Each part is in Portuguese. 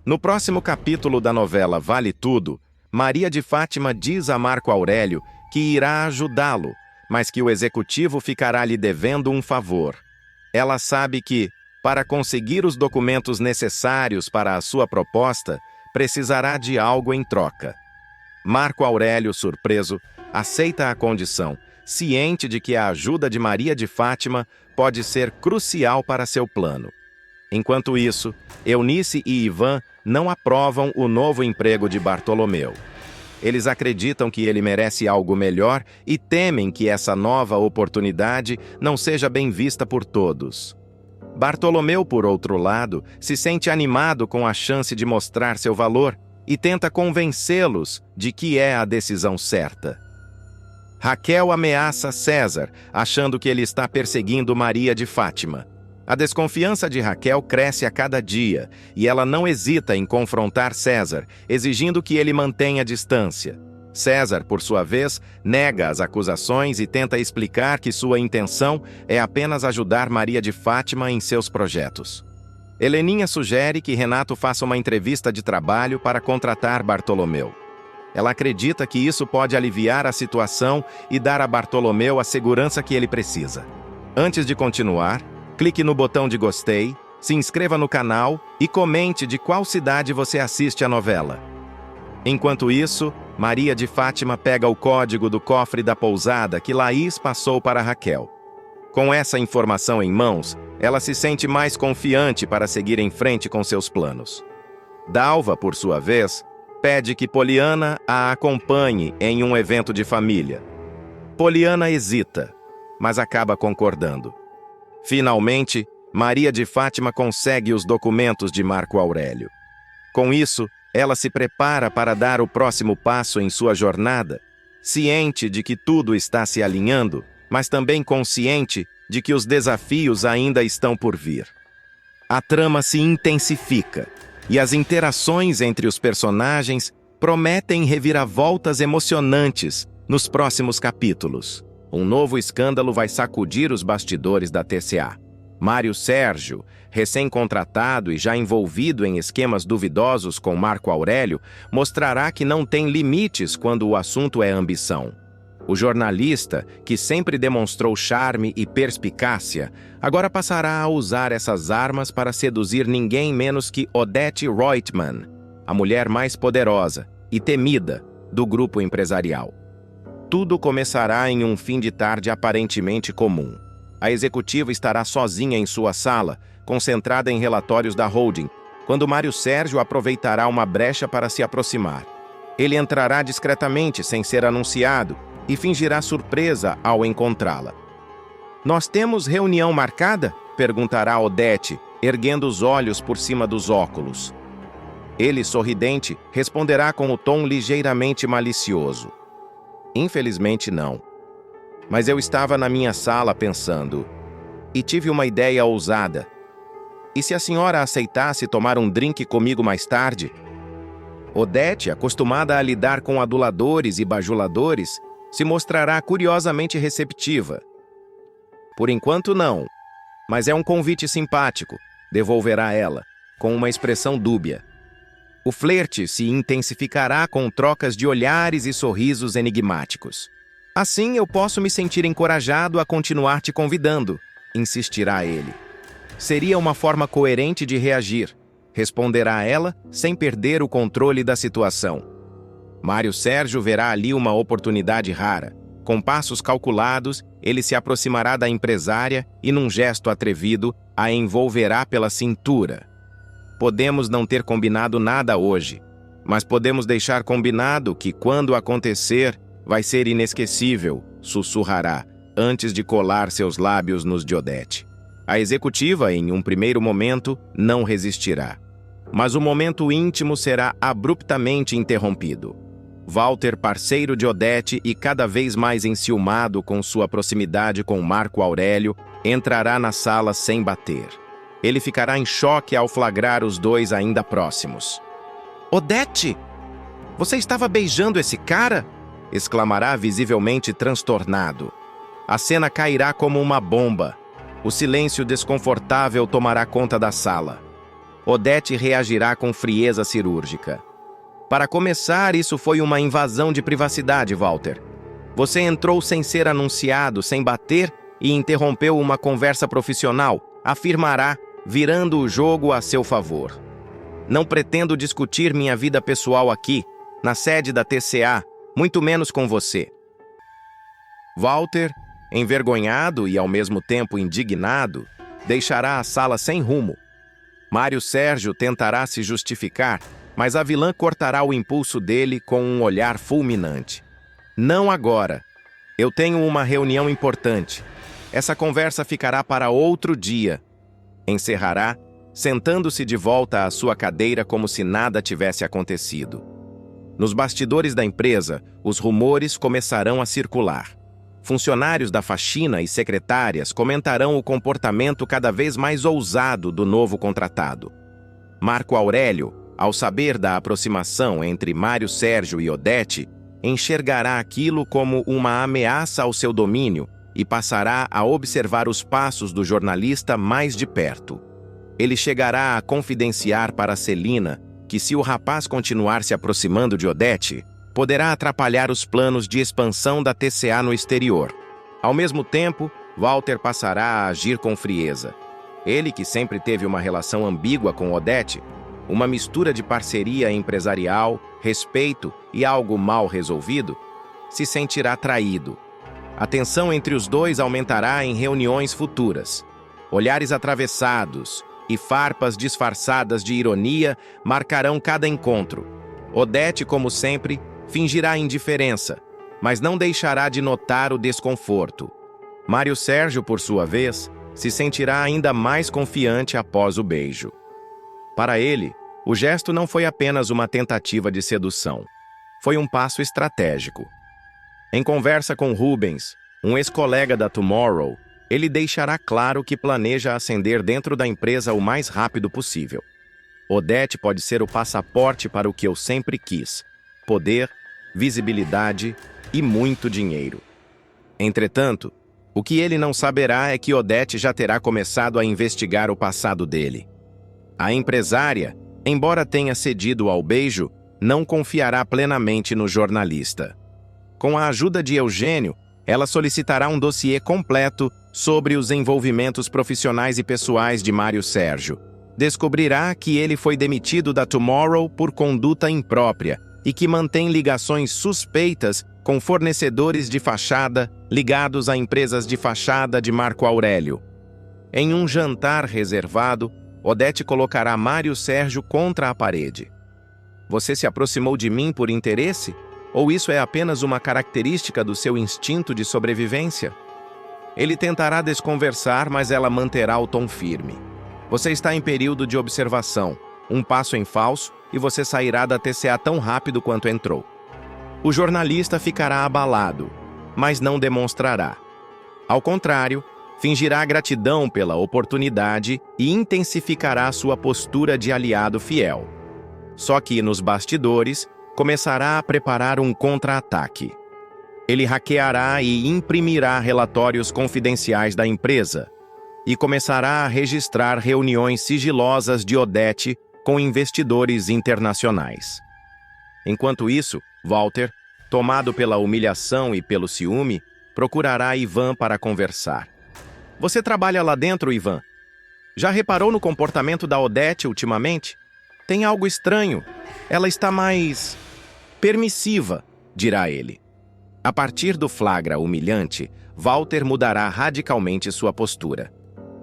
No próximo capítulo da novela Vale Tudo, Maria de Fátima diz a Marco Aurélio que irá ajudá-lo, mas que o executivo ficará lhe devendo um favor. Ela sabe que, para conseguir os documentos necessários para a sua proposta, precisará de algo em troca. Marco Aurélio, surpreso, aceita a condição, ciente de que a ajuda de Maria de Fátima pode ser crucial para seu plano. Enquanto isso, Eunice e Ivan não aprovam o novo emprego de Bartolomeu. Eles acreditam que ele merece algo melhor e temem que essa nova oportunidade não seja bem vista por todos. Bartolomeu, por outro lado, se sente animado com a chance de mostrar seu valor e tenta convencê-los de que é a decisão certa. Raquel ameaça César, achando que ele está perseguindo Maria de Fátima. A desconfiança de Raquel cresce a cada dia e ela não hesita em confrontar César, exigindo que ele mantenha distância. César, por sua vez, nega as acusações e tenta explicar que sua intenção é apenas ajudar Maria de Fátima em seus projetos. Heleninha sugere que Renato faça uma entrevista de trabalho para contratar Bartolomeu. Ela acredita que isso pode aliviar a situação e dar a Bartolomeu a segurança que ele precisa. Antes de continuar, clique no botão de gostei, se inscreva no canal e comente de qual cidade você assiste a novela. Enquanto isso, Maria de Fátima pega o código do cofre da pousada que Laís passou para Raquel. Com essa informação em mãos, ela se sente mais confiante para seguir em frente com seus planos. Dalva, por sua vez, pede que Poliana a acompanhe em um evento de família. Poliana hesita, mas acaba concordando. Finalmente, Maria de Fátima consegue os documentos de Marco Aurélio. Com isso, ela se prepara para dar o próximo passo em sua jornada, ciente de que tudo está se alinhando, mas também consciente de que os desafios ainda estão por vir. A trama se intensifica, e as interações entre os personagens prometem reviravoltas emocionantes nos próximos capítulos. Um novo escândalo vai sacudir os bastidores da TCA. Mário Sérgio, recém-contratado e já envolvido em esquemas duvidosos com Marco Aurélio, mostrará que não tem limites quando o assunto é ambição. O jornalista, que sempre demonstrou charme e perspicácia, agora passará a usar essas armas para seduzir ninguém menos que Odete Reutemann, a mulher mais poderosa e temida do grupo empresarial. Tudo começará em um fim de tarde aparentemente comum. A executiva estará sozinha em sua sala, concentrada em relatórios da holding, quando Mário Sérgio aproveitará uma brecha para se aproximar. Ele entrará discretamente, sem ser anunciado, e fingirá surpresa ao encontrá-la. "Nós temos reunião marcada?" perguntará Odete, erguendo os olhos por cima dos óculos. Ele, sorridente, responderá com o tom ligeiramente malicioso: "Infelizmente não. Mas eu estava na minha sala pensando, e tive uma ideia ousada. E se a senhora aceitasse tomar um drink comigo mais tarde?" Odete, acostumada a lidar com aduladores e bajuladores, se mostrará curiosamente receptiva. "Por enquanto não, mas é um convite simpático", devolverá ela, com uma expressão dúbia. O flerte se intensificará com trocas de olhares e sorrisos enigmáticos. "Assim eu posso me sentir encorajado a continuar te convidando", insistirá ele. "Seria uma forma coerente de reagir", responderá ela, sem perder o controle da situação. Mário Sérgio verá ali uma oportunidade rara. Com passos calculados, ele se aproximará da empresária e, num gesto atrevido, a envolverá pela cintura. "Podemos não ter combinado nada hoje, mas podemos deixar combinado que, quando acontecer, vai ser inesquecível", sussurrará, antes de colar seus lábios nos de Odete. A executiva, em um primeiro momento, não resistirá. Mas o momento íntimo será abruptamente interrompido. Walter, parceiro de Odete e cada vez mais enciumado com sua proximidade com Marco Aurélio, entrará na sala sem bater. Ele ficará em choque ao flagrar os dois ainda próximos. "Odete, você estava beijando esse cara?" exclamará visivelmente transtornado. A cena cairá como uma bomba. O silêncio desconfortável tomará conta da sala. Odete reagirá com frieza cirúrgica. Para começar, isso foi uma invasão de privacidade, Walter. Você entrou sem ser anunciado, sem bater e interrompeu uma conversa profissional, afirmará, virando o jogo a seu favor. Não pretendo discutir minha vida pessoal aqui, na sede da TCA, muito menos com você. Walter, envergonhado e ao mesmo tempo indignado, deixará a sala sem rumo. Mário Sérgio tentará se justificar, mas a vilã cortará o impulso dele com um olhar fulminante. Não agora. Eu tenho uma reunião importante. Essa conversa ficará para outro dia. Encerrará, sentando-se de volta à sua cadeira como se nada tivesse acontecido. Nos bastidores da empresa, os rumores começarão a circular. Funcionários da faxina e secretárias comentarão o comportamento cada vez mais ousado do novo contratado. Marco Aurélio, ao saber da aproximação entre Mário Sérgio e Odete, enxergará aquilo como uma ameaça ao seu domínio e passará a observar os passos do jornalista mais de perto. Ele chegará a confidenciar para Celina que, se o rapaz continuar se aproximando de Odete, poderá atrapalhar os planos de expansão da TCA no exterior. Ao mesmo tempo, Walter passará a agir com frieza. Ele, que sempre teve uma relação ambígua com Odete, uma mistura de parceria empresarial, respeito e algo mal resolvido, se sentirá traído. A tensão entre os dois aumentará em reuniões futuras. Olhares atravessados e farpas disfarçadas de ironia marcarão cada encontro. Odete, como sempre, fingirá indiferença, mas não deixará de notar o desconforto. Mário Sérgio, por sua vez, se sentirá ainda mais confiante após o beijo. Para ele, o gesto não foi apenas uma tentativa de sedução. Foi um passo estratégico. Em conversa com Rubens, um ex-colega da Tomorrow, ele deixará claro que planeja ascender dentro da empresa o mais rápido possível. Odete pode ser o passaporte para o que eu sempre quis: poder, visibilidade e muito dinheiro. Entretanto, o que ele não saberá é que Odete já terá começado a investigar o passado dele. A empresária, embora tenha cedido ao beijo, não confiará plenamente no jornalista. Com a ajuda de Eugênio, ela solicitará um dossiê completo sobre os envolvimentos profissionais e pessoais de Mário Sérgio. Descobrirá que ele foi demitido da Tomorrow por conduta imprópria e que mantém ligações suspeitas com fornecedores de fachada ligados a empresas de fachada de Marco Aurélio. Em um jantar reservado, Odete colocará Mário Sérgio contra a parede. Você se aproximou de mim por interesse? Ou isso é apenas uma característica do seu instinto de sobrevivência? Ele tentará desconversar, mas ela manterá o tom firme. Você está em período de observação, um passo em falso, e você sairá da TCA tão rápido quanto entrou. O jornalista ficará abalado, mas não demonstrará. Ao contrário, fingirá gratidão pela oportunidade e intensificará sua postura de aliado fiel. Só que, nos bastidores, começará a preparar um contra-ataque. Ele hackeará e imprimirá relatórios confidenciais da empresa e começará a registrar reuniões sigilosas de Odete com investidores internacionais. Enquanto isso, Walter, tomado pela humilhação e pelo ciúme, procurará Ivan para conversar. Você trabalha lá dentro, Ivan? Já reparou no comportamento da Odete ultimamente? Tem algo estranho. Ela está mais permissiva, dirá ele. A partir do flagra humilhante, Walter mudará radicalmente sua postura.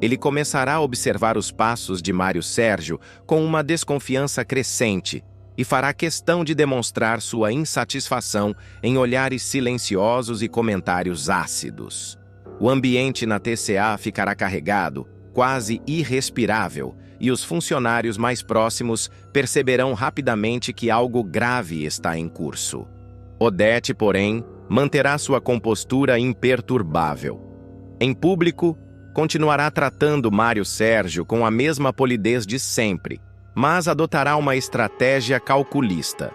Ele começará a observar os passos de Mário Sérgio com uma desconfiança crescente e fará questão de demonstrar sua insatisfação em olhares silenciosos e comentários ácidos. O ambiente na TCA ficará carregado, quase irrespirável, e os funcionários mais próximos perceberão rapidamente que algo grave está em curso. Odete, porém, manterá sua compostura imperturbável. Em público, continuará tratando Mário Sérgio com a mesma polidez de sempre, mas adotará uma estratégia calculista.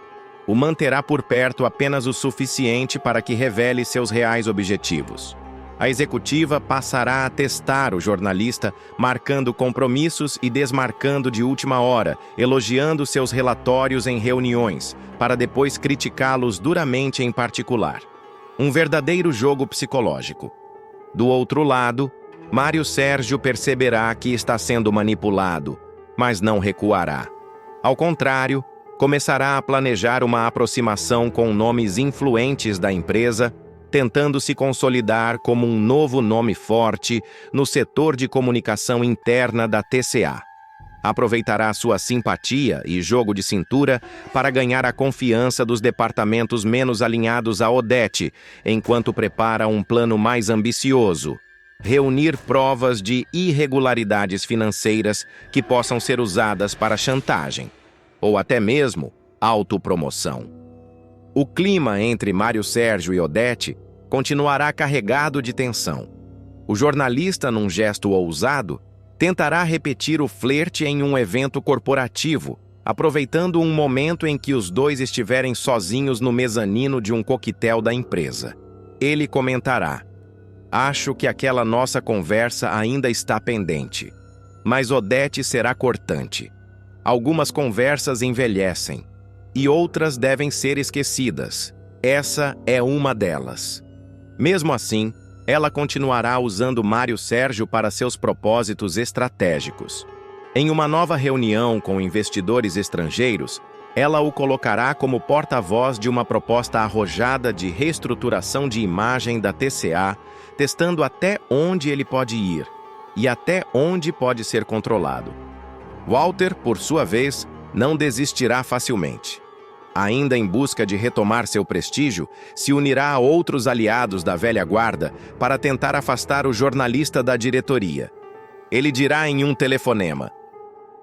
O manterá por perto apenas o suficiente para que revele seus reais objetivos. A executiva passará a testar o jornalista, marcando compromissos e desmarcando de última hora, elogiando seus relatórios em reuniões, para depois criticá-los duramente em particular. Um verdadeiro jogo psicológico. Do outro lado, Mário Sérgio perceberá que está sendo manipulado, mas não recuará. Ao contrário, começará a planejar uma aproximação com nomes influentes da empresa, tentando se consolidar como um novo nome forte no setor de comunicação interna da TCA. Aproveitará sua simpatia e jogo de cintura para ganhar a confiança dos departamentos menos alinhados a Odete, enquanto prepara um plano mais ambicioso: reunir provas de irregularidades financeiras que possam ser usadas para chantagem, ou até mesmo autopromoção. O clima entre Mário Sérgio e Odete continuará carregado de tensão. O jornalista, num gesto ousado, tentará repetir o flerte em um evento corporativo, aproveitando um momento em que os dois estiverem sozinhos no mezanino de um coquetel da empresa. Ele comentará: "Acho que aquela nossa conversa ainda está pendente." Mas Odete será cortante. Algumas conversas envelhecem, e outras devem ser esquecidas. Essa é uma delas. Mesmo assim, ela continuará usando Mário Sérgio para seus propósitos estratégicos. Em uma nova reunião com investidores estrangeiros, ela o colocará como porta-voz de uma proposta arrojada de reestruturação de imagem da TCA, testando até onde ele pode ir e até onde pode ser controlado. Walter, por sua vez, não desistirá facilmente. Ainda em busca de retomar seu prestígio, se unirá a outros aliados da velha guarda para tentar afastar o jornalista da diretoria. Ele dirá em um telefonema: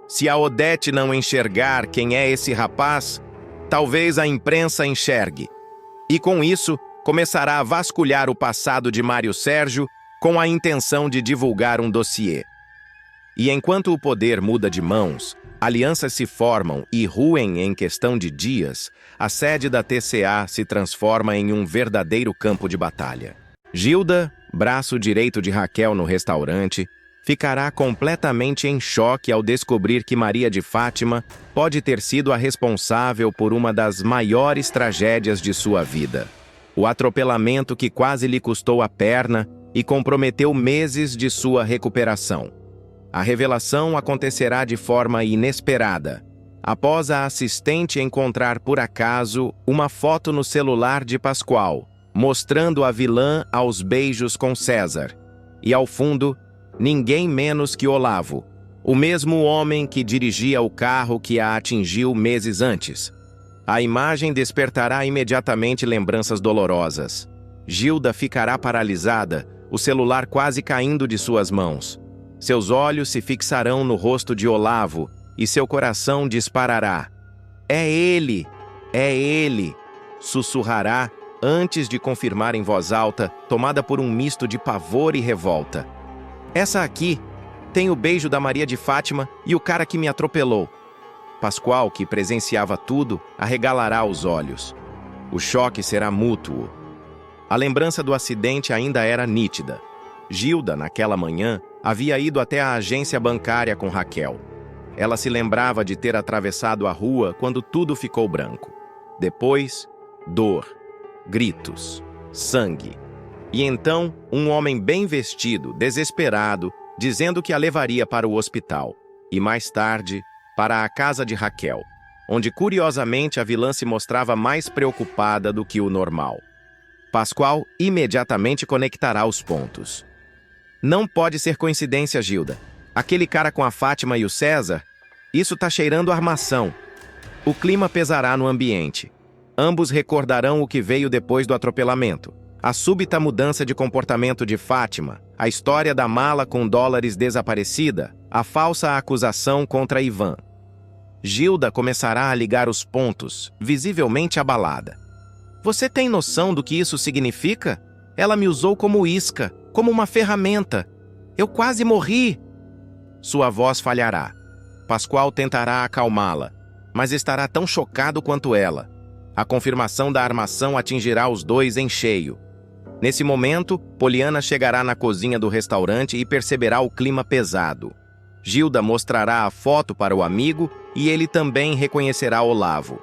"Se a Odete não enxergar quem é esse rapaz, talvez a imprensa enxergue." E com isso, começará a vasculhar o passado de Mário Sérgio com a intenção de divulgar um dossiê. E enquanto o poder muda de mãos, alianças se formam e ruem em questão de dias, a sede da TCA se transforma em um verdadeiro campo de batalha. Gilda, braço direito de Raquel no restaurante, ficará completamente em choque ao descobrir que Maria de Fátima pode ter sido a responsável por uma das maiores tragédias de sua vida. O atropelamento que quase lhe custou a perna e comprometeu meses de sua recuperação. A revelação acontecerá de forma inesperada, após a assistente encontrar por acaso uma foto no celular de Pascoal, mostrando a vilã aos beijos com César. E ao fundo, ninguém menos que Olavo, o mesmo homem que dirigia o carro que a atingiu meses antes. A imagem despertará imediatamente lembranças dolorosas. Gilda ficará paralisada, o celular quase caindo de suas mãos. Seus olhos se fixarão no rosto de Olavo e seu coração disparará. É ele! É ele!" sussurrará antes de confirmar em voz alta, tomada por um misto de pavor e revolta: "Essa aqui tem o beijo da Maria de Fátima e o cara que me atropelou." Pascoal, que presenciava tudo, arregalará os olhos. O choque será mútuo. A lembrança do acidente ainda era nítida. Gilda, naquela manhã, havia ido até a agência bancária com Raquel. Ela se lembrava de ter atravessado a rua quando tudo ficou branco. Depois, dor, gritos, sangue. E então, um homem bem vestido, desesperado, dizendo que a levaria para o hospital. E mais tarde, para a casa de Raquel, onde curiosamente a vilã se mostrava mais preocupada do que o normal. Pascoal imediatamente conectará os pontos. "Não pode ser coincidência, Gilda. Aquele cara com a Fátima e o César, isso tá cheirando armação." O clima pesará no ambiente. Ambos recordarão o que veio depois do atropelamento. A súbita mudança de comportamento de Fátima, a história da mala com dólares desaparecida, a falsa acusação contra Ivan. Gilda começará a ligar os pontos, visivelmente abalada. "Você tem noção do que isso significa? Ela me usou como isca, como uma ferramenta. Eu quase morri." Sua voz falhará. Pascoal tentará acalmá-la, mas estará tão chocado quanto ela. A confirmação da armação atingirá os dois em cheio. Nesse momento, Poliana chegará na cozinha do restaurante e perceberá o clima pesado. Gilda mostrará a foto para o amigo e ele também reconhecerá Olavo.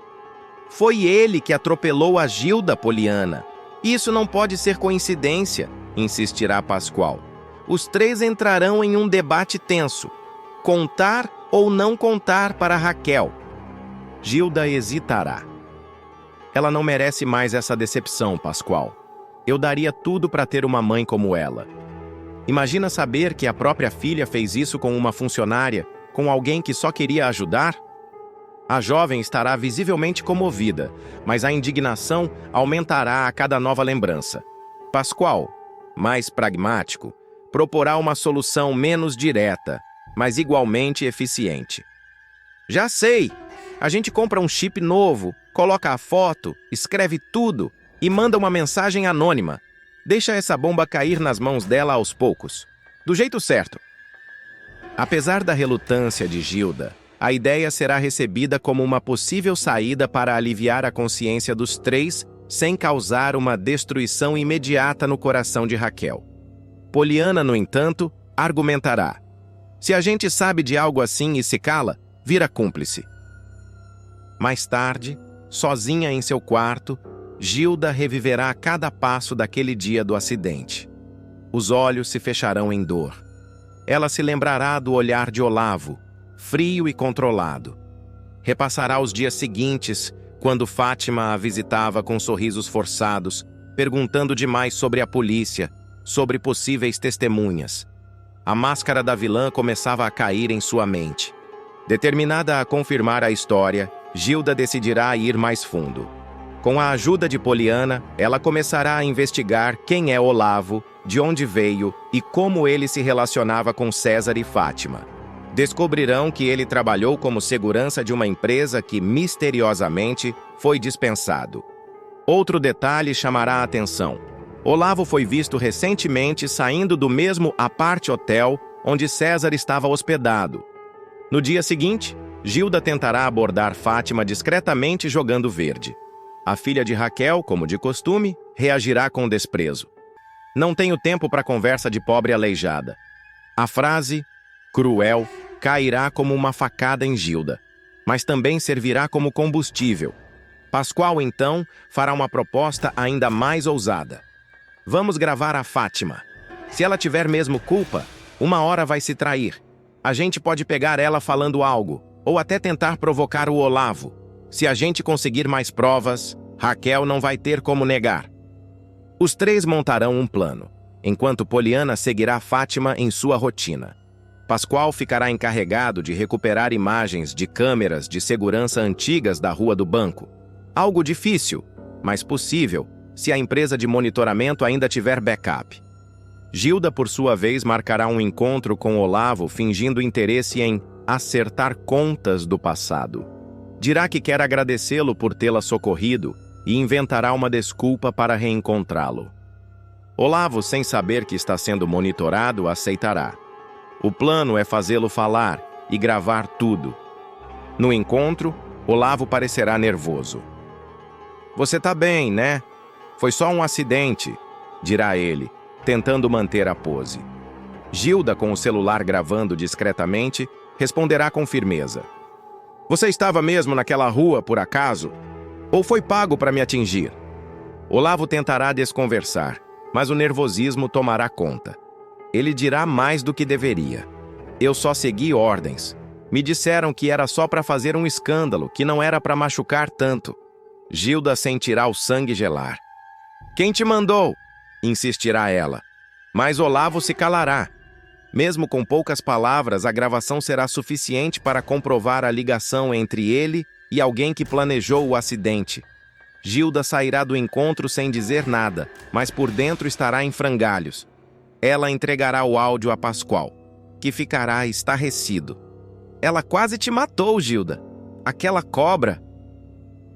Foi ele que atropelou a Gilda, Poliana. Isso não pode ser coincidência, insistirá Pascoal. Os três entrarão em um debate tenso. Contar ou não contar para Raquel? Gilda hesitará. Ela não merece mais essa decepção, Pascoal. Eu daria tudo para ter uma mãe como ela. Imagina saber que a própria filha fez isso com uma funcionária, com alguém que só queria ajudar? A jovem estará visivelmente comovida, mas a indignação aumentará a cada nova lembrança. Pascoal, mais pragmático, proporá uma solução menos direta, mas igualmente eficiente. Já sei! A gente compra um chip novo, coloca a foto, escreve tudo e manda uma mensagem anônima. Deixa essa bomba cair nas mãos dela aos poucos. Do jeito certo. Apesar da relutância de Gilda, a ideia será recebida como uma possível saída para aliviar a consciência dos três sem causar uma destruição imediata no coração de Raquel. Poliana, no entanto, argumentará. Se a gente sabe de algo assim e se cala, vira cúmplice. Mais tarde, sozinha em seu quarto, Gilda reviverá cada passo daquele dia do acidente. Os olhos se fecharão em dor. Ela se lembrará do olhar de Olavo, frio e controlado. Repassará os dias seguintes, quando Fátima a visitava com sorrisos forçados, perguntando demais sobre a polícia, sobre possíveis testemunhas. A máscara da vilã começava a cair em sua mente. Determinada a confirmar a história, Gilda decidirá ir mais fundo. Com a ajuda de Poliana, ela começará a investigar quem é Olavo, de onde veio e como ele se relacionava com César e Fátima. Descobrirão que ele trabalhou como segurança de uma empresa que, misteriosamente, foi dispensado. Outro detalhe chamará a atenção. Olavo foi visto recentemente saindo do mesmo apart hotel onde César estava hospedado. No dia seguinte, Gilda tentará abordar Fátima discretamente jogando verde. A filha de Raquel, como de costume, reagirá com desprezo. Não tenho tempo para conversa de pobre aleijada. A frase, cruel, cairá como uma facada em Gilda, mas também servirá como combustível. Pascoal, então, fará uma proposta ainda mais ousada. Vamos gravar a Fátima. Se ela tiver mesmo culpa, uma hora vai se trair. A gente pode pegar ela falando algo, ou até tentar provocar o Olavo. Se a gente conseguir mais provas, Raquel não vai ter como negar. Os três montarão um plano, enquanto Poliana seguirá Fátima em sua rotina. Pascoal ficará encarregado de recuperar imagens de câmeras de segurança antigas da Rua do Banco. Algo difícil, mas possível, se a empresa de monitoramento ainda tiver backup. Gilda, por sua vez, marcará um encontro com Olavo fingindo interesse em acertar contas do passado. Dirá que quer agradecê-lo por tê-la socorrido e inventará uma desculpa para reencontrá-lo. Olavo, sem saber que está sendo monitorado, aceitará. O plano é fazê-lo falar e gravar tudo. No encontro, Olavo parecerá nervoso. Você tá bem, né? Foi só um acidente, dirá ele, tentando manter a pose. Gilda, com o celular gravando discretamente, responderá com firmeza. Você estava mesmo naquela rua, por acaso? Ou foi pago para me atingir? Olavo tentará desconversar, mas o nervosismo tomará conta. Ele dirá mais do que deveria. Eu só segui ordens. Me disseram que era só para fazer um escândalo, que não era para machucar tanto. Gilda sentirá o sangue gelar. Quem te mandou? Insistirá ela. Mas Olavo se calará. Mesmo com poucas palavras, a gravação será suficiente para comprovar a ligação entre ele e alguém que planejou o acidente. Gilda sairá do encontro sem dizer nada, mas por dentro estará em frangalhos. Ela entregará o áudio a Pascoal, que ficará estarrecido. Ela quase te matou, Gilda. Aquela cobra.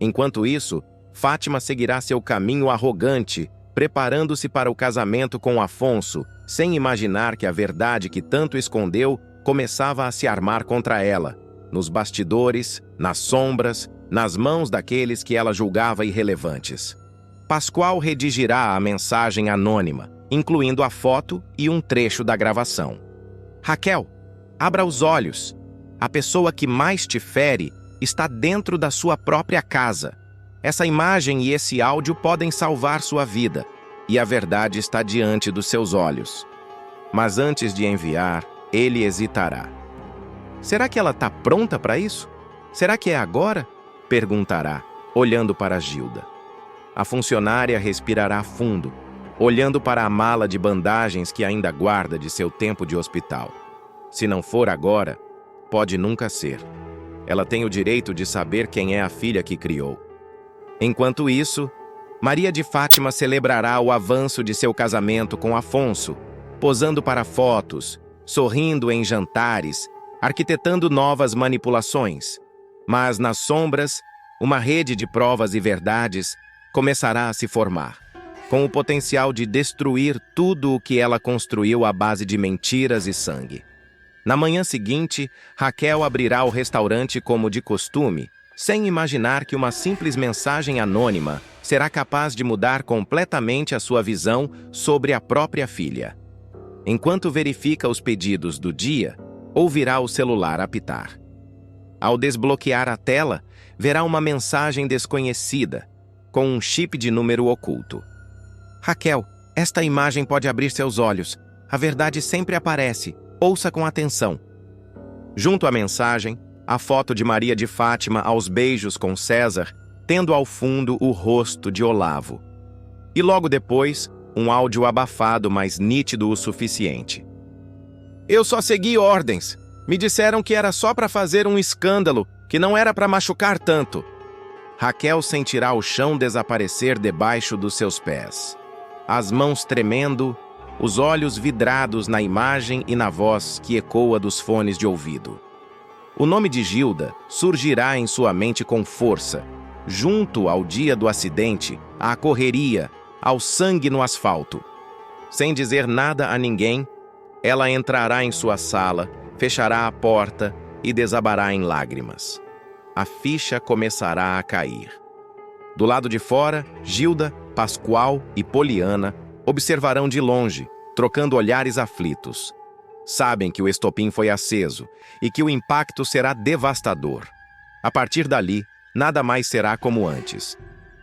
Enquanto isso, Fátima seguirá seu caminho arrogante, preparando-se para o casamento com Afonso, sem imaginar que a verdade que tanto escondeu começava a se armar contra ela, nos bastidores, nas sombras, nas mãos daqueles que ela julgava irrelevantes. Pascoal redigirá a mensagem anônima, incluindo a foto e um trecho da gravação. Raquel, abra os olhos. A pessoa que mais te fere está dentro da sua própria casa. Essa imagem e esse áudio podem salvar sua vida, e a verdade está diante dos seus olhos. Mas antes de enviar, ele hesitará. Será que ela está pronta para isso? Será que é agora? Perguntará, olhando para Gilda. A funcionária respirará fundo, olhando para a mala de bandagens que ainda guarda de seu tempo de hospital. Se não for agora, pode nunca ser. Ela tem o direito de saber quem é a filha que criou. Enquanto isso, Maria de Fátima celebrará o avanço de seu casamento com Afonso, posando para fotos, sorrindo em jantares, arquitetando novas manipulações. Mas nas sombras, uma rede de provas e verdades começará a se formar, com o potencial de destruir tudo o que ela construiu à base de mentiras e sangue. Na manhã seguinte, Raquel abrirá o restaurante como de costume, sem imaginar que uma simples mensagem anônima será capaz de mudar completamente a sua visão sobre a própria filha. Enquanto verifica os pedidos do dia, ouvirá o celular apitar. Ao desbloquear a tela, verá uma mensagem desconhecida, com um chip de número oculto. Raquel, esta imagem pode abrir seus olhos. A verdade sempre aparece. Ouça com atenção. Junto à mensagem, a foto de Maria de Fátima aos beijos com César, tendo ao fundo o rosto de Olavo. E logo depois, um áudio abafado, mas nítido o suficiente. Eu só segui ordens. Me disseram que era só para fazer um escândalo, que não era para machucar tanto. Raquel sentirá o chão desaparecer debaixo dos seus pés. As mãos tremendo, os olhos vidrados na imagem e na voz que ecoa dos fones de ouvido. O nome de Gilda surgirá em sua mente com força, junto ao dia do acidente, à correria, ao sangue no asfalto. Sem dizer nada a ninguém, ela entrará em sua sala, fechará a porta e desabará em lágrimas. A ficha começará a cair. Do lado de fora, Gilda, Pascoal e Poliana observarão de longe, trocando olhares aflitos. Sabem que o estopim foi aceso e que o impacto será devastador. A partir dali, nada mais será como antes.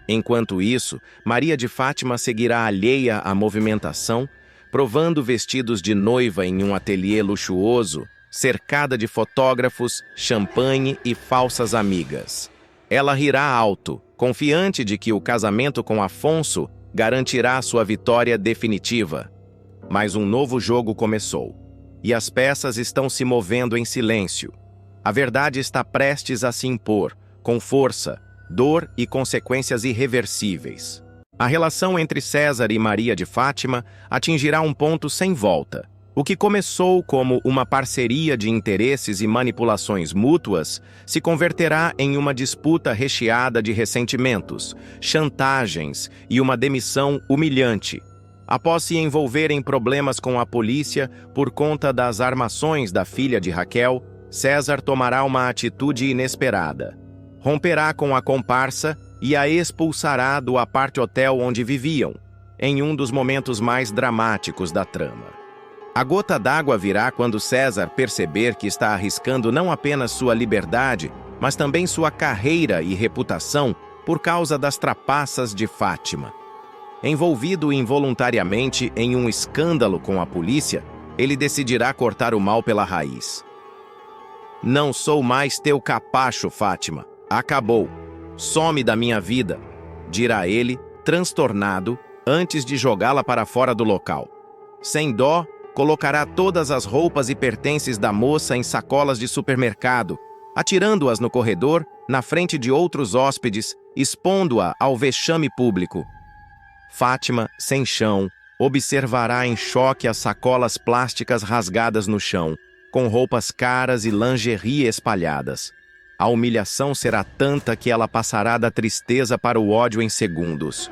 Enquanto isso, Maria de Fátima seguirá alheia à movimentação, provando vestidos de noiva em um ateliê luxuoso, cercada de fotógrafos, champanhe e falsas amigas. Ela rirá alto, confiante de que o casamento com Afonso garantirá sua vitória definitiva. Mas um novo jogo começou, e as peças estão se movendo em silêncio. A verdade está prestes a se impor, com força, dor e consequências irreversíveis. A relação entre César e Maria de Fátima atingirá um ponto sem volta. O que começou como uma parceria de interesses e manipulações mútuas se converterá em uma disputa recheada de ressentimentos, chantagens e uma demissão humilhante. Após se envolver em problemas com a polícia por conta das armações da filha de Raquel, César tomará uma atitude inesperada. Romperá com a comparsa e a expulsará do apart-hotel onde viviam, em um dos momentos mais dramáticos da trama. A gota d'água virá quando César perceber que está arriscando não apenas sua liberdade, mas também sua carreira e reputação por causa das trapaças de Fátima. Envolvido involuntariamente em um escândalo com a polícia, ele decidirá cortar o mal pela raiz. Não sou mais teu capacho, Fátima. Acabou. Some da minha vida, dirá ele, transtornado, antes de jogá-la para fora do local. Sem dó, colocará todas as roupas e pertences da moça em sacolas de supermercado, atirando-as no corredor, na frente de outros hóspedes, expondo-a ao vexame público. Fátima, sem chão, observará em choque as sacolas plásticas rasgadas no chão, com roupas caras e lingerie espalhadas. A humilhação será tanta que ela passará da tristeza para o ódio em segundos.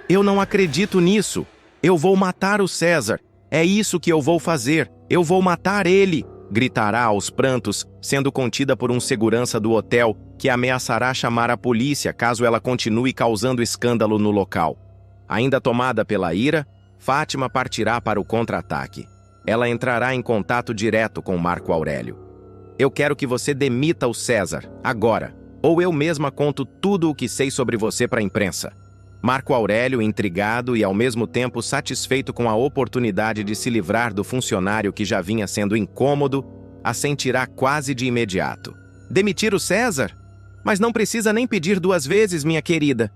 Eu não acredito nisso. Eu vou matar o César. É isso que eu vou fazer. Eu vou matar ele, gritará aos prantos, sendo contida por um segurança do hotel que ameaçará chamar a polícia caso ela continue causando escândalo no local. Ainda tomada pela ira, Fátima partirá para o contra-ataque. Ela entrará em contato direto com Marco Aurélio. Eu quero que você demita o César, agora, ou eu mesma conto tudo o que sei sobre você para a imprensa. Marco Aurélio, intrigado e ao mesmo tempo satisfeito com a oportunidade de se livrar do funcionário que já vinha sendo incômodo, assentirá quase de imediato. Demitir o César? Mas não precisa nem pedir 2 vezes, minha querida.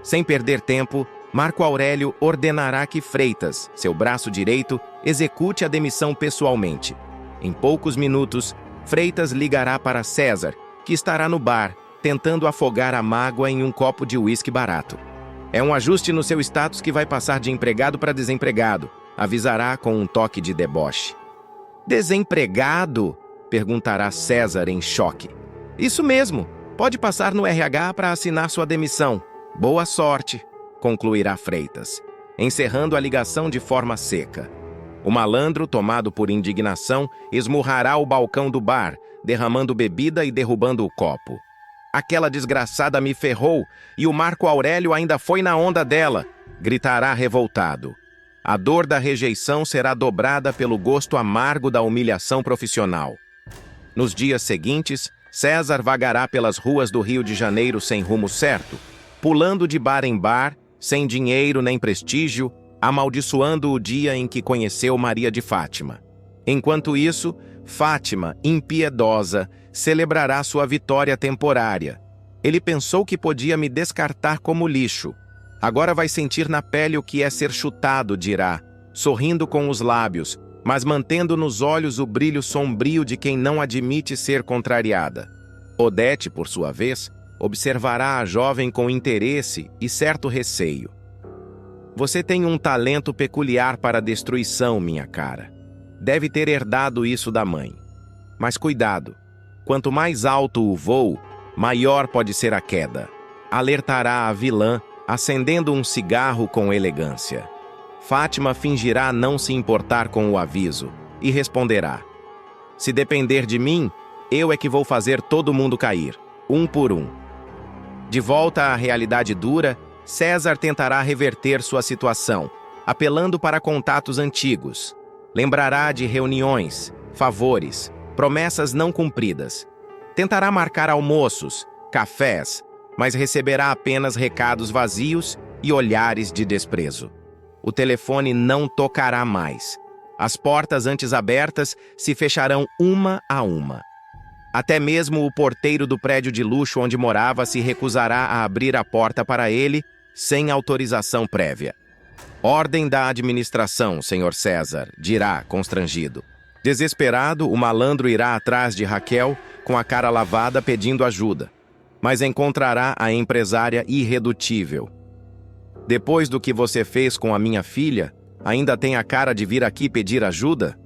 Sem perder tempo, Marco Aurélio ordenará que Freitas, seu braço direito, execute a demissão pessoalmente. Em poucos minutos, Freitas ligará para César, que estará no bar, tentando afogar a mágoa em um copo de uísque barato. É um ajuste no seu status que vai passar de empregado para desempregado, avisará com um toque de deboche. Desempregado? Perguntará César em choque. Isso mesmo, pode passar no RH para assinar sua demissão. Boa sorte, concluirá Freitas, encerrando a ligação de forma seca. O malandro, tomado por indignação, esmurrará o balcão do bar, derramando bebida e derrubando o copo. Aquela desgraçada me ferrou e o Marco Aurélio ainda foi na onda dela, gritará revoltado. A dor da rejeição será dobrada pelo gosto amargo da humilhação profissional. Nos dias seguintes, César vagará pelas ruas do Rio de Janeiro sem rumo certo, pulando de bar em bar, sem dinheiro nem prestígio, amaldiçoando o dia em que conheceu Maria de Fátima. Enquanto isso, Fátima, impiedosa, celebrará sua vitória temporária. Ele pensou que podia me descartar como lixo. Agora vai sentir na pele o que é ser chutado, dirá, sorrindo com os lábios, mas mantendo nos olhos o brilho sombrio de quem não admite ser contrariada. Odete, por sua vez, observará a jovem com interesse e certo receio. Você tem um talento peculiar para a destruição, minha cara. Deve ter herdado isso da mãe. Mas cuidado, quanto mais alto o voo, maior pode ser a queda. Alertará a vilã, acendendo um cigarro com elegância. Fátima fingirá não se importar com o aviso e responderá: se depender de mim, eu é que vou fazer todo mundo cair, um por um. De volta à realidade dura, César tentará reverter sua situação, apelando para contatos antigos. Lembrará de reuniões, favores, promessas não cumpridas. Tentará marcar almoços, cafés, mas receberá apenas recados vazios e olhares de desprezo. O telefone não tocará mais. As portas antes abertas se fecharão uma a uma. Até mesmo o porteiro do prédio de luxo onde morava se recusará a abrir a porta para ele sem autorização prévia. Ordem da administração, senhor César, dirá, constrangido. Desesperado, o malandro irá atrás de Raquel, com a cara lavada, pedindo ajuda. Mas encontrará a empresária irredutível. Depois do que você fez com a minha filha, ainda tem a cara de vir aqui pedir ajuda?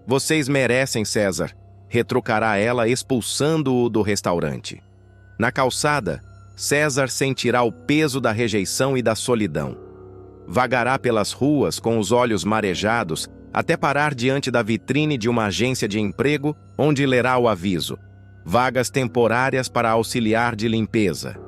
Vocês merecem, César, retrucará ela, expulsando-o do restaurante. Na calçada, César sentirá o peso da rejeição e da solidão. Vagará pelas ruas com os olhos marejados até parar diante da vitrine de uma agência de emprego, onde lerá o aviso: vagas temporárias para auxiliar de limpeza.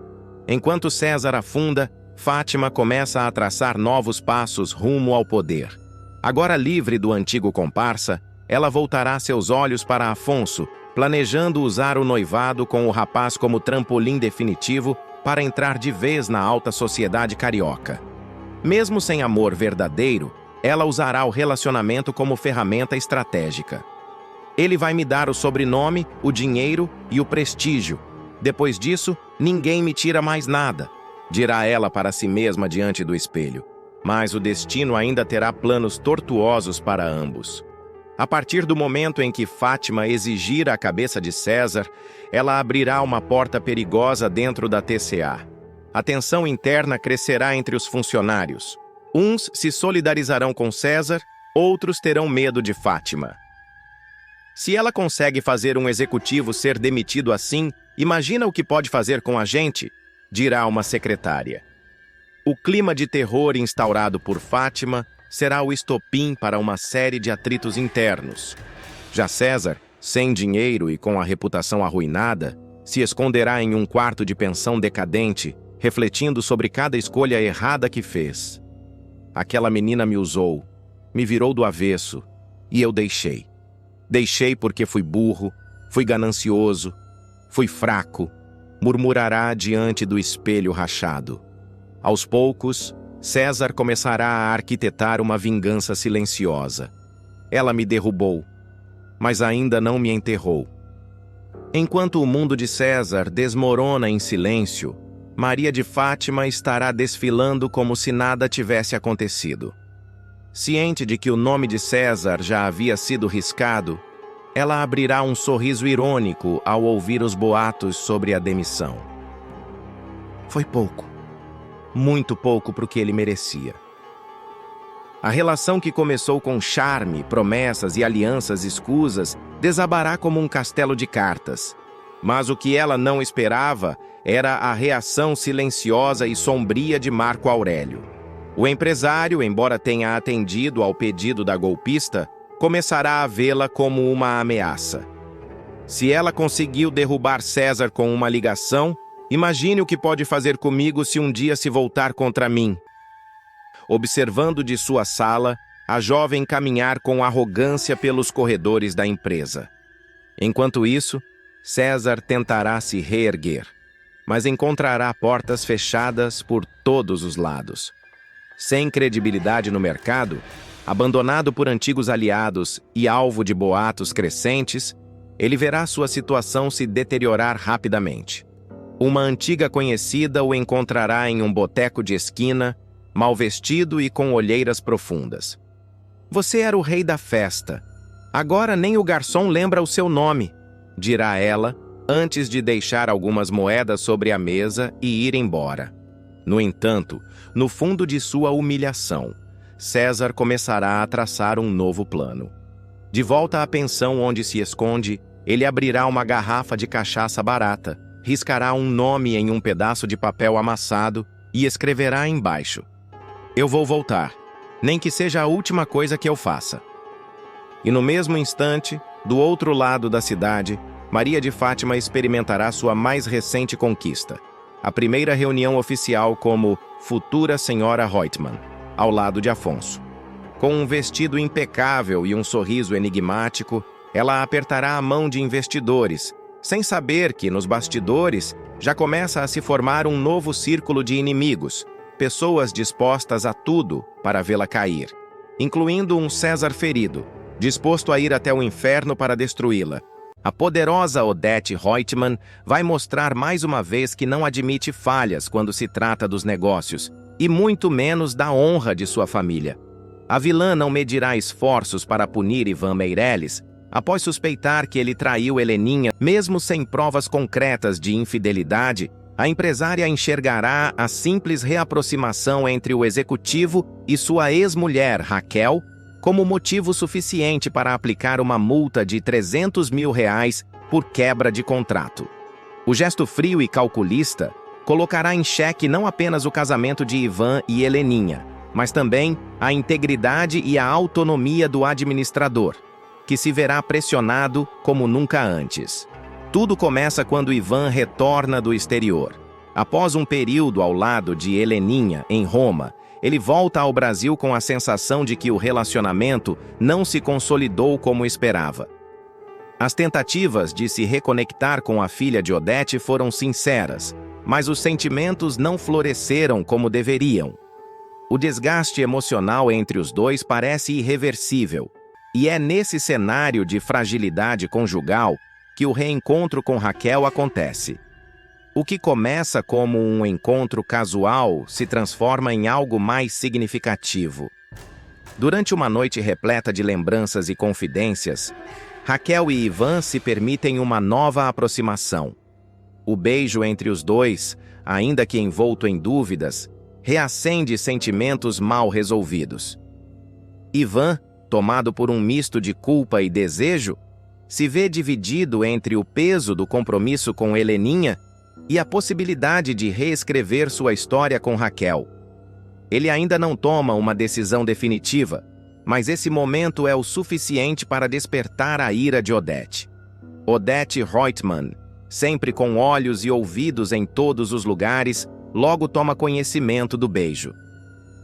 Enquanto César afunda, Fátima começa a traçar novos passos rumo ao poder. Agora livre do antigo comparsa, ela voltará seus olhos para Afonso, planejando usar o noivado com o rapaz como trampolim definitivo para entrar de vez na alta sociedade carioca. Mesmo sem amor verdadeiro, ela usará o relacionamento como ferramenta estratégica. Ele vai me dar o sobrenome, o dinheiro e o prestígio. Depois disso, ninguém me tira mais nada, dirá ela para si mesma diante do espelho. Mas o destino ainda terá planos tortuosos para ambos. A partir do momento em que Fátima exigir a cabeça de César, ela abrirá uma porta perigosa dentro da TCA. A tensão interna crescerá entre os funcionários. Uns se solidarizarão com César, outros terão medo de Fátima. Se ela consegue fazer um executivo ser demitido assim, imagina o que pode fazer com a gente, dirá uma secretária. O clima de terror instaurado por Fátima será o estopim para uma série de atritos internos. Já César, sem dinheiro e com a reputação arruinada, se esconderá em um quarto de pensão decadente, refletindo sobre cada escolha errada que fez. Aquela menina me usou, me virou do avesso, e eu deixei. Deixei porque fui burro, fui ganancioso, fui fraco, murmurará diante do espelho rachado. Aos poucos, César começará a arquitetar uma vingança silenciosa. Ela me derrubou, mas ainda não me enterrou. Enquanto o mundo de César desmorona em silêncio, Maria de Fátima estará desfilando como se nada tivesse acontecido. Ciente de que o nome de César já havia sido riscado, ela abrirá um sorriso irônico ao ouvir os boatos sobre a demissão. Foi pouco. Muito pouco para o que ele merecia. A relação que começou com charme, promessas e alianças escusas desabará como um castelo de cartas. Mas o que ela não esperava era a reação silenciosa e sombria de Marco Aurélio. O empresário, embora tenha atendido ao pedido da golpista, começará a vê-la como uma ameaça. Se ela conseguiu derrubar César com uma ligação, imagine o que pode fazer comigo se um dia se voltar contra mim. Observando de sua sala, a jovem caminhar com arrogância pelos corredores da empresa. Enquanto isso, César tentará se reerguer, mas encontrará portas fechadas por todos os lados. Sem credibilidade no mercado, abandonado por antigos aliados e alvo de boatos crescentes, ele verá sua situação se deteriorar rapidamente. Uma antiga conhecida o encontrará em um boteco de esquina, mal vestido e com olheiras profundas. Você era o rei da festa. Agora nem o garçom lembra o seu nome, dirá ela, antes de deixar algumas moedas sobre a mesa e ir embora. No entanto, no fundo de sua humilhação, César começará a traçar um novo plano. De volta à pensão onde se esconde, ele abrirá uma garrafa de cachaça barata, riscará um nome em um pedaço de papel amassado e escreverá embaixo: Eu vou voltar, nem que seja a última coisa que eu faça. E no mesmo instante, do outro lado da cidade, Maria de Fátima experimentará sua mais recente conquista, a primeira reunião oficial como futura senhora Reutemann, ao lado de Afonso. Com um vestido impecável e um sorriso enigmático, ela apertará a mão de investidores, sem saber que, nos bastidores, já começa a se formar um novo círculo de inimigos, pessoas dispostas a tudo para vê-la cair, incluindo um César ferido, disposto a ir até o inferno para destruí-la. A poderosa Odete Reutemann vai mostrar mais uma vez que não admite falhas quando se trata dos negócios, e muito menos da honra de sua família. A vilã não medirá esforços para punir Ivan Meireles, após suspeitar que ele traiu Heleninha, mesmo sem provas concretas de infidelidade. A empresária enxergará a simples reaproximação entre o executivo e sua ex-mulher, Raquel, como motivo suficiente para aplicar uma multa de R$300 mil por quebra de contrato. O gesto frio e calculista colocará em xeque não apenas o casamento de Ivan e Heleninha, mas também a integridade e a autonomia do administrador, que se verá pressionado como nunca antes. Tudo começa quando Ivan retorna do exterior. Após um período ao lado de Heleninha, em Roma, ele volta ao Brasil com a sensação de que o relacionamento não se consolidou como esperava. As tentativas de se reconectar com a filha de Odete foram sinceras, mas os sentimentos não floresceram como deveriam. O desgaste emocional entre os dois parece irreversível, e é nesse cenário de fragilidade conjugal que o reencontro com Raquel acontece. O que começa como um encontro casual se transforma em algo mais significativo. Durante uma noite repleta de lembranças e confidências, Raquel e Ivan se permitem uma nova aproximação. O beijo entre os dois, ainda que envolto em dúvidas, reacende sentimentos mal resolvidos. Ivan, tomado por um misto de culpa e desejo, se vê dividido entre o peso do compromisso com Heleninha e a possibilidade de reescrever sua história com Raquel. Ele ainda não toma uma decisão definitiva, mas esse momento é o suficiente para despertar a ira de Odete. Odete Reutemann, sempre com olhos e ouvidos em todos os lugares, logo toma conhecimento do beijo.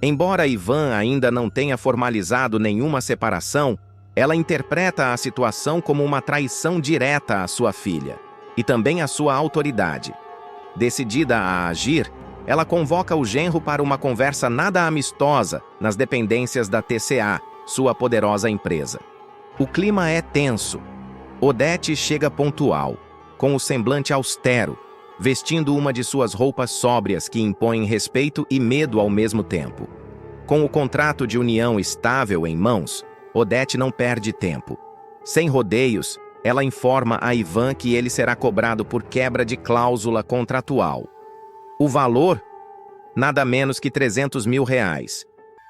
Embora Ivan ainda não tenha formalizado nenhuma separação, ela interpreta a situação como uma traição direta à sua filha e também à sua autoridade. Decidida a agir, ela convoca o genro para uma conversa nada amistosa nas dependências da TCA, sua poderosa empresa. O clima é tenso. Odete chega pontual, com o semblante austero, vestindo uma de suas roupas sóbrias que impõem respeito e medo ao mesmo tempo. Com o contrato de união estável em mãos, Odete não perde tempo. Sem rodeios, ela informa a Ivan que ele será cobrado por quebra de cláusula contratual. O valor? Nada menos que R$300 mil.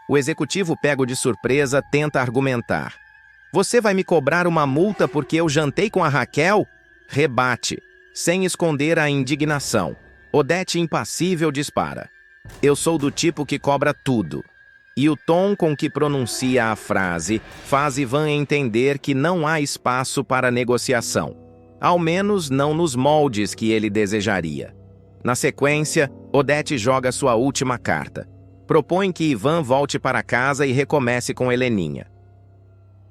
O executivo, pego de surpresa, tenta argumentar. Você vai me cobrar uma multa porque eu jantei com a Raquel? Rebate, sem esconder a indignação. Odete, impassível, dispara. Eu sou do tipo que cobra tudo. E o tom com que pronuncia a frase faz Ivan entender que não há espaço para negociação. Ao menos não nos moldes que ele desejaria. Na sequência, Odete joga sua última carta. Propõe que Ivan volte para casa e recomece com Heleninha.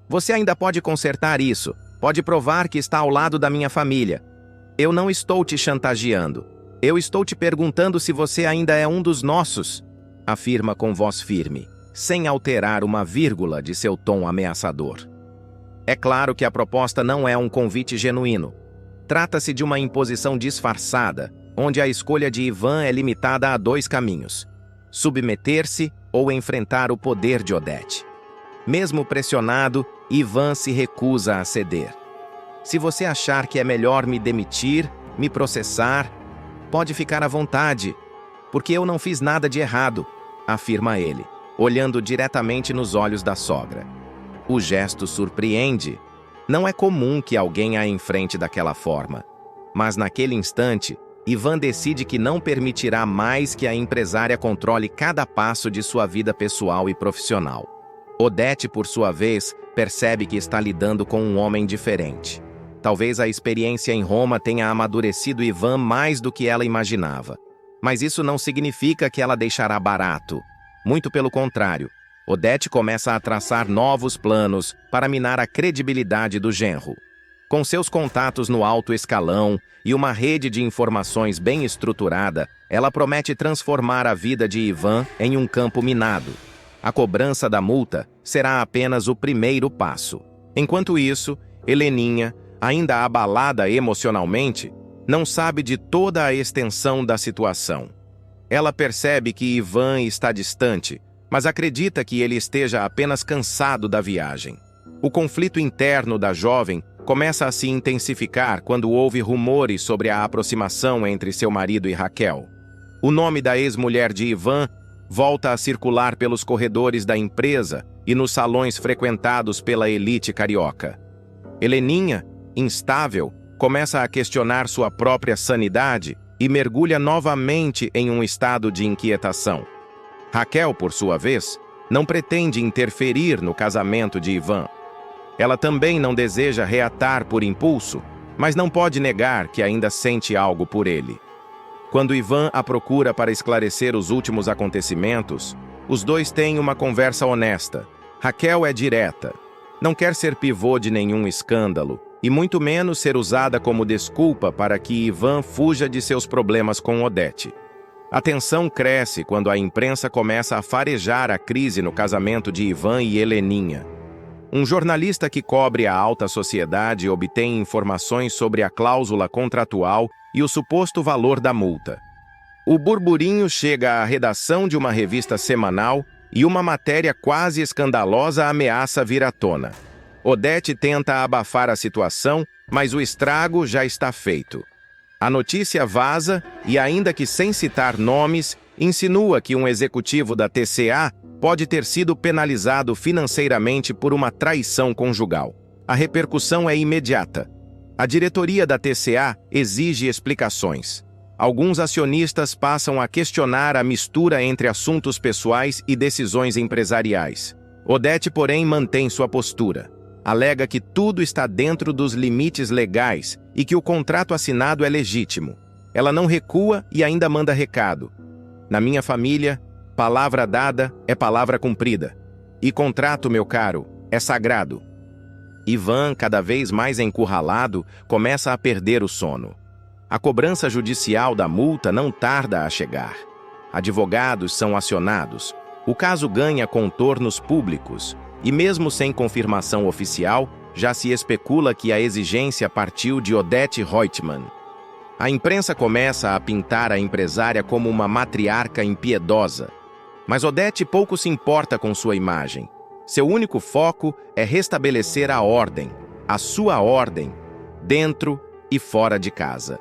Você ainda pode consertar isso. Pode provar que está ao lado da minha família. Eu não estou te chantageando. Eu estou te perguntando se você ainda é um dos nossos, afirma com voz firme, sem alterar uma vírgula de seu tom ameaçador. É claro que a proposta não é um convite genuíno. Trata-se de uma imposição disfarçada, onde a escolha de Ivan é limitada a 2 caminhos: submeter-se ou enfrentar o poder de Odete. Mesmo pressionado, Ivan se recusa a ceder. Se você achar que é melhor me demitir, me processar, pode ficar à vontade, porque eu não fiz nada de errado, afirma ele, olhando diretamente nos olhos da sogra. O gesto surpreende. Não é comum que alguém a enfrente daquela forma. Mas naquele instante, Ivan decide que não permitirá mais que a empresária controle cada passo de sua vida pessoal e profissional. Odete, por sua vez, percebe que está lidando com um homem diferente. Talvez a experiência em Roma tenha amadurecido Ivan mais do que ela imaginava. Mas isso não significa que ela deixará barato. Muito pelo contrário, Odete começa a traçar novos planos para minar a credibilidade do genro. Com seus contatos no alto escalão e uma rede de informações bem estruturada, ela promete transformar a vida de Ivan em um campo minado. A cobrança da multa será apenas o primeiro passo. Enquanto isso, Heleninha, ainda abalada emocionalmente, não sabe de toda a extensão da situação. Ela percebe que Ivan está distante, mas acredita que ele esteja apenas cansado da viagem. O conflito interno da jovem começa a se intensificar quando ouve rumores sobre a aproximação entre seu marido e Raquel. O nome da ex-mulher de Ivan volta a circular pelos corredores da empresa e nos salões frequentados pela elite carioca. Heleninha, instável, começa a questionar sua própria sanidade e mergulha novamente em um estado de inquietação. Raquel, por sua vez, não pretende interferir no casamento de Ivan. Ela também não deseja reatar por impulso, mas não pode negar que ainda sente algo por ele. Quando Ivan a procura para esclarecer os últimos acontecimentos, os dois têm uma conversa honesta. Raquel é direta. Não quer ser pivô de nenhum escândalo, e muito menos ser usada como desculpa para que Ivan fuja de seus problemas com Odete. A tensão cresce quando a imprensa começa a farejar a crise no casamento de Ivan e Heleninha. Um jornalista que cobre a alta sociedade obtém informações sobre a cláusula contratual e o suposto valor da multa. O burburinho chega à redação de uma revista semanal e uma matéria quase escandalosa ameaça vir à tona. Odete tenta abafar a situação, mas o estrago já está feito. A notícia vaza e, ainda que sem citar nomes, insinua que um executivo da TCA pode ter sido penalizado financeiramente por uma traição conjugal. A repercussão é imediata. A diretoria da TCA exige explicações. Alguns acionistas passam a questionar a mistura entre assuntos pessoais e decisões empresariais. Odete, porém, mantém sua postura. Alega que tudo está dentro dos limites legais e que o contrato assinado é legítimo. Ela não recua e ainda manda recado. Na minha família, palavra dada é palavra cumprida. E contrato, meu caro, é sagrado. Ivan, cada vez mais encurralado, começa a perder o sono. A cobrança judicial da multa não tarda a chegar. Advogados são acionados. O caso ganha contornos públicos. E mesmo sem confirmação oficial, já se especula que a exigência partiu de Odete Reutemann. A imprensa começa a pintar a empresária como uma matriarca impiedosa. Mas Odete pouco se importa com sua imagem. Seu único foco é restabelecer a ordem, a sua ordem, dentro e fora de casa.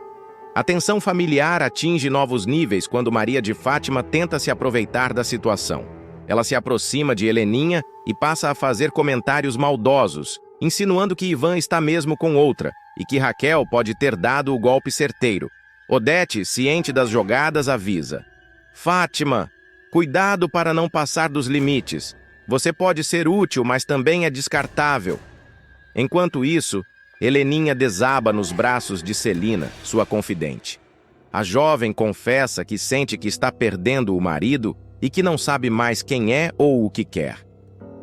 A tensão familiar atinge novos níveis quando Maria de Fátima tenta se aproveitar da situação. Ela se aproxima de Heleninha e passa a fazer comentários maldosos, insinuando que Ivan está mesmo com outra e que Raquel pode ter dado o golpe certeiro. Odete, ciente das jogadas, avisa: Fátima, cuidado para não passar dos limites. Você pode ser útil, mas também é descartável. Enquanto isso, Heleninha desaba nos braços de Celina, sua confidente. A jovem confessa que sente que está perdendo o marido e que não sabe mais quem é ou o que quer.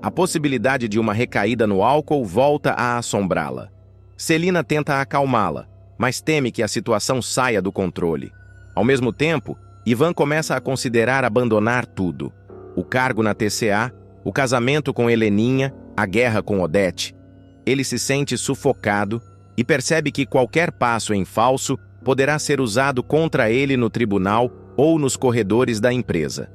A possibilidade de uma recaída no álcool volta a assombrá-la. Celina tenta acalmá-la, mas teme que a situação saia do controle. Ao mesmo tempo, Ivan começa a considerar abandonar tudo: o cargo na TCA, o casamento com Heleninha, a guerra com Odete. Ele se sente sufocado e percebe que qualquer passo em falso poderá ser usado contra ele no tribunal ou nos corredores da empresa.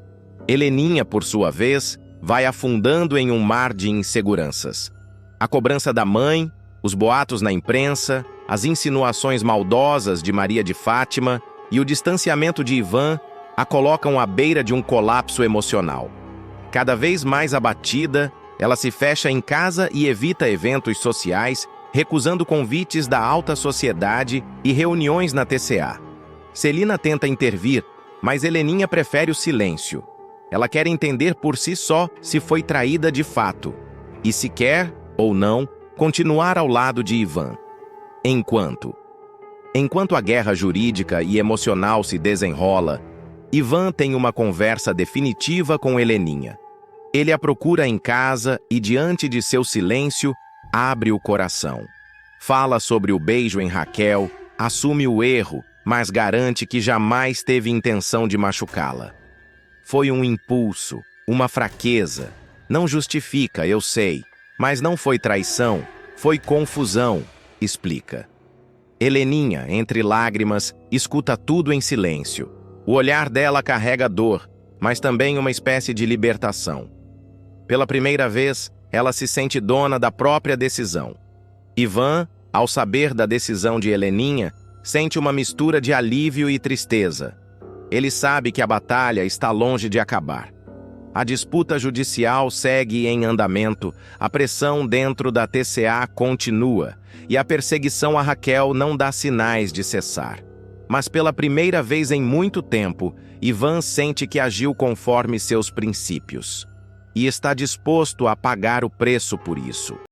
Heleninha, por sua vez, vai afundando em um mar de inseguranças. A cobrança da mãe, os boatos na imprensa, as insinuações maldosas de Maria de Fátima e o distanciamento de Ivan a colocam à beira de um colapso emocional. Cada vez mais abatida, ela se fecha em casa e evita eventos sociais, recusando convites da alta sociedade e reuniões na TCA. Celina tenta intervir, mas Heleninha prefere o silêncio. Ela quer entender por si só se foi traída de fato, e se quer, ou não, continuar ao lado de Ivan. Enquanto a guerra jurídica e emocional se desenrola, Ivan tem uma conversa definitiva com Heleninha. Ele a procura em casa e, diante de seu silêncio, abre o coração. Fala sobre o beijo em Raquel, assume o erro, mas garante que jamais teve intenção de machucá-la. Foi um impulso, uma fraqueza. Não justifica, eu sei, mas não foi traição, foi confusão, explica. Heleninha, entre lágrimas, escuta tudo em silêncio. O olhar dela carrega dor, mas também uma espécie de libertação. Pela primeira vez, ela se sente dona da própria decisão. Ivan, ao saber da decisão de Heleninha, sente uma mistura de alívio e tristeza. Ele sabe que a batalha está longe de acabar. A disputa judicial segue em andamento, a pressão dentro da TCA continua, e a perseguição a Raquel não dá sinais de cessar. Mas pela primeira vez em muito tempo, Ivan sente que agiu conforme seus princípios. E está disposto a pagar o preço por isso.